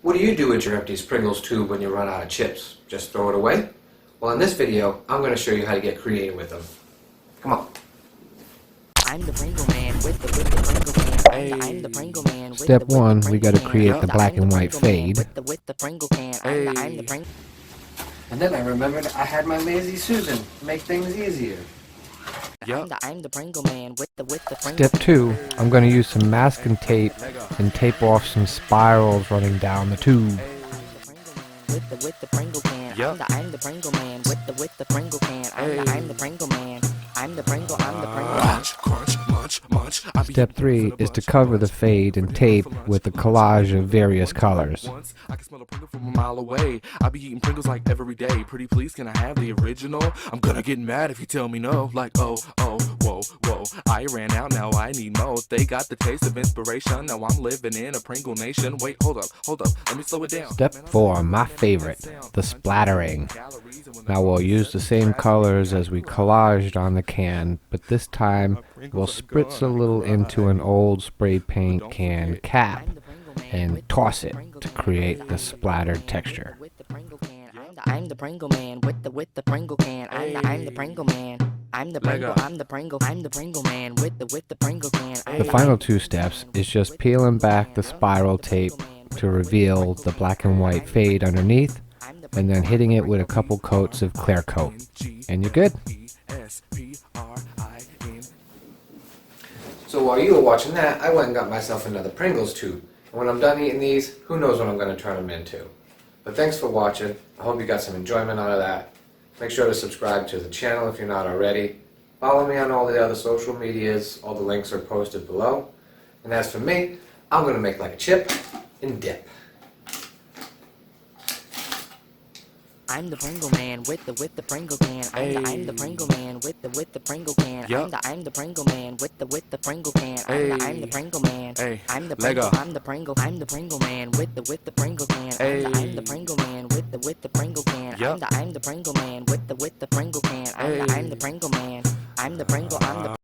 What do you do with your empty Pringles tube when you run out of chips? Just throw it away? Well, in this video, I'm going to show you how to get creative with them. Come on. I'm the Pringle man with the Pringle can. I'm the Pringle man with Step one, we got to create the black and white fade. With the Pringle can. I'm the Pringle. And then I remembered I had my Lazy Susan. Make things easier. I'm the Pringle man with the Pringle. Step two, I'm going to use some masking tape and tape off some spirals running down the tube. With the Pringle can. I'm the Pringle man with the Pringle can. I'm the Pringle man. I'm the Pringle. Crunch, crunch, munch, munch. Step 3 is to cover the fade and tape with a collage of various colors. I can smell a Pringle from a mile away. I be eating Pringles like every day. Pretty please, can I have the original? I'm gonna get mad if you tell me no. Like, oh, whoa. I ran out, now I need more. They got the taste of inspiration. Now I'm living in a Pringle nation. Wait, hold up. Let me slow it down. Step 4, my favorite, the splattering. Now we'll use the same colors as we collaged on the can, but this time we'll spritz a little into an old spray paint can cap and toss it to create the splattered texture. I'm the Pringle man with the Pringle can. I'm the Pringle man. I'm the Pringle man with the Pringle can. The final two steps is just peeling back the spiral tape to reveal the black and white fade underneath, and then hitting it with a couple coats of clear coat. And you're good. So while you were watching that, I went and got myself another Pringles tube. And when I'm done eating these, who knows what I'm going to turn them into. But thanks for watching. I hope you got some enjoyment out of that. Make sure to subscribe to the channel if you're not already. Follow me on all the other social medias. All the links are posted below. And as for me, I'm going to make like a chip and dip. I'm the Pringle man with the Pringle can. I'm the Pringle man with the Pringle can. I'm the Pringle man with the Pringle can. I'm the Pringle man. I'm the Pringle. I'm the Pringle. I'm the Pringle man with the Pringle can. I'm the Pringle man with the Pringle can. I'm the Pringle man with the Pringle can. I'm the Pringle man. I'm the Pringle. I'm the